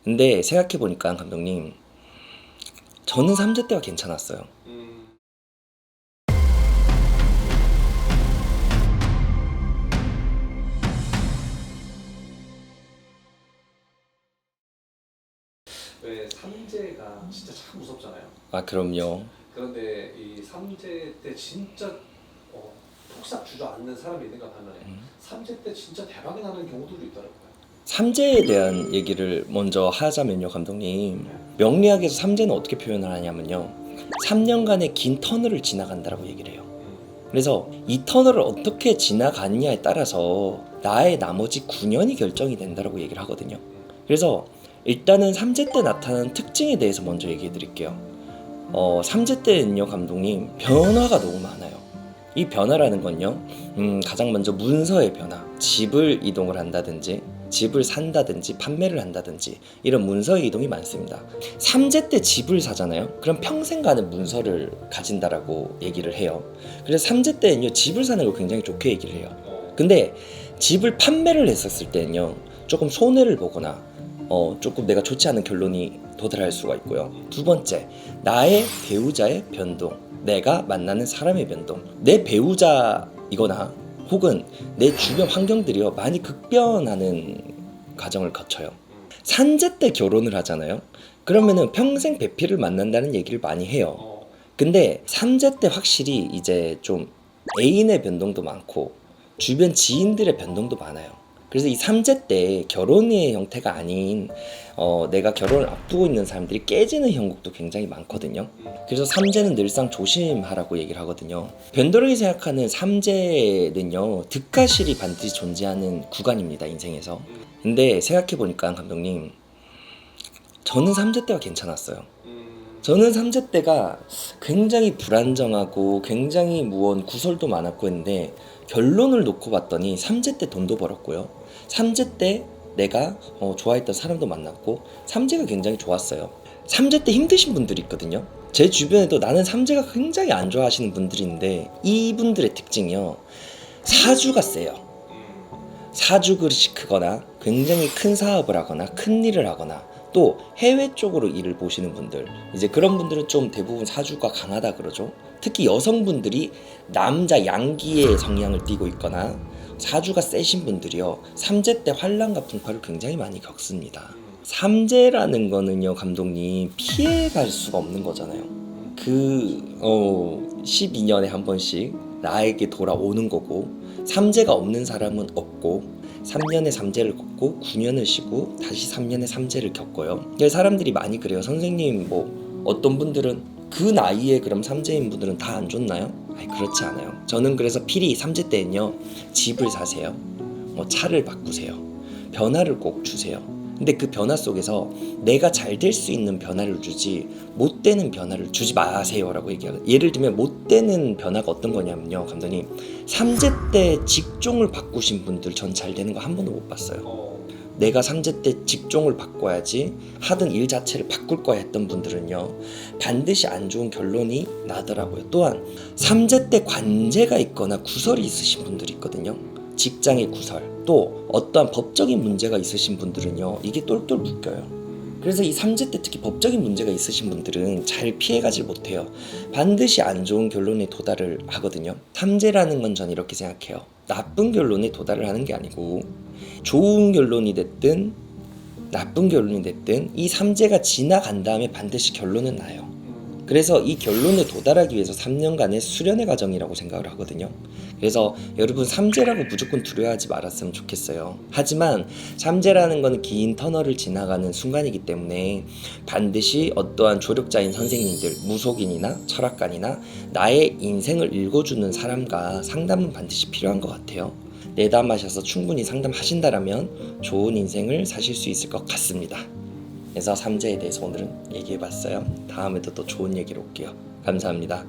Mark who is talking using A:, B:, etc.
A: 근데 생각해보니까 감독님, 저는 3제 때가 괜찮았어요.
B: 왜 삼재가 진짜 참 무섭잖아요.
A: 아, 그럼요.
B: 그런데 이 삼재 때 진짜 폭삭 주저앉는 사람이 있는가 반면에 삼재 때 진짜 대박이 나는 경우들도 있더라고요.
A: 삼재에 대한 얘기를 먼저 하자면요, 감독님. 명리학에서 삼재는 어떻게 표현을 하냐면요, 3년간의 긴 터널을 지나간다라고 얘기를 해요. 그래서 이 터널을 어떻게 지나갔냐에 따라서 나의 나머지 9년이 결정이 된다라고 얘기를 하거든요. 그래서 일단은 3제 때 나타나는 특징에 대해서 먼저 얘기해 드릴게요. 3제 때는요, 감독님, 변화가 너무 많아요. 이 변화라는 건요, 가장 먼저 문서의 변화, 집을 이동을 한다든지 집을 산다든지 판매를 한다든지 이런 문서의 이동이 많습니다. 3제 때 집을 사잖아요. 그럼 평생 가는 문서를 가진다라고 얘기를 해요. 그래서 3제 때는요, 집을 사는 걸 굉장히 좋게 얘기를 해요. 근데 집을 판매를 했었을 때는요, 조금 손해를 보거나 조금 내가 좋지 않은 결론이 도달할 수가 있고요. 두 번째, 나의 배우자의 변동, 내가 만나는 사람의 변동, 내 배우자이거나 혹은 내 주변 환경들이요, 많이 급변하는 과정을 거쳐요. 3제 때 결혼을 하잖아요. 그러면은 평생 배필을 만난다는 얘기를 많이 해요. 근데 3제 때 확실히 이제 좀 애인의 변동도 많고 주변 지인들의 변동도 많아요. 그래서 이 3제 때 결혼의 형태가 아닌 내가 결혼을 앞두고 있는 사람들이 깨지는 형국도 굉장히 많거든요. 그래서 3제는 늘상 조심하라고 얘기를 하거든요. 변도령이 생각하는 3제는요, 득과실이 반드시 존재하는 구간입니다, 인생에서. 근데 생각해보니까 감독님, 저는 3제 때가 괜찮았어요. 저는 3제 때가 굉장히 불안정하고 굉장히 무언 구설도 많았고 했는데, 결론을 놓고 봤더니 3제 때 돈도 벌었고요, 3제 때 내가 좋아했던 사람도 만났고, 3제가 굉장히 좋았어요. 3제 때 힘드신 분들이 있거든요. 제 주변에도 나는 3제가 굉장히 안 좋아하시는 분들이 있는데, 이분들의 특징이요, 사주가 세요. 사주 그릇이 크거나 굉장히 큰 사업을 하거나 큰 일을 하거나 또 해외 쪽으로 일을 보시는 분들, 이제 그런 분들은 좀 대부분 사주가 강하다 그러죠. 특히 여성분들이 남자 양기의 성향을 띠고 있거나 사주가 세신 분들이요, 3제 때 환란과 풍파를 굉장히 많이 겪습니다. 3제라는 거는요, 감독님, 피해갈 수가 없는 거잖아요. 12년에 한 번씩 나에게 돌아오는 거고, 3제가 없는 사람은 없고, 3년의 3제를 겪고 9년을 쉬고 다시 3년의 3제를 겪어요. 사람들이 많이 그래요. 선생님, 뭐 어떤 분들은 그 나이에 그럼 3제인 분들은 다 안 좋나요? 아니, 그렇지 않아요. 저는 그래서 필히 3제 때는요, 집을 사세요, 차를 바꾸세요, 변화를 꼭 주세요. 근데 그 변화 속에서 내가 잘 될 수 있는 변화를 주지 못 되는 변화를 주지 마세요라고 얘기하거든요. 예를 들면 못 되는 변화가 어떤 거냐면요, 감독님, 3제 때 직종을 바꾸신 분들 전 잘 되는 거 한 번도 못 봤어요. 내가 3제 때 직종을 바꿔야지, 하던 일 자체를 바꿀 거야 했던 분들은요, 반드시 안 좋은 결론이 나더라고요. 또한 3제 때 관제가 있거나 구설이 있으신 분들이 있거든요. 직장의 구설, 또 어떠한 법적인 문제가 있으신 분들은요, 이게 똘똘 묶여요. 그래서 이 3제 때 특히 법적인 문제가 있으신 분들은 잘 피해가지 못해요. 반드시 안 좋은 결론에 도달을 하거든요. 3제라는 건 전 이렇게 생각해요. 나쁜 결론에 도달을 하는 게 아니고, 좋은 결론이 됐든 나쁜 결론이 됐든 이 3제가 지나간 다음에 반드시 결론은 나요. 그래서 이 결론에 도달하기 위해서 3년간의 수련의 과정이라고 생각을 하거든요. 그래서 여러분, 3제라고 무조건 두려워하지 말았으면 좋겠어요. 하지만 3제라는 건 긴 터널을 지나가는 순간이기 때문에 반드시 어떠한 조력자인 선생님들, 무속인이나 철학관이나 나의 인생을 읽어주는 사람과 상담은 반드시 필요한 것 같아요. 내담하셔서 충분히 상담하신다라면 좋은 인생을 사실 수 있을 것 같습니다. 그래서 3제에 대해서 오늘은 얘기해봤어요. 다음에도 또 좋은 얘기로 올게요. 감사합니다.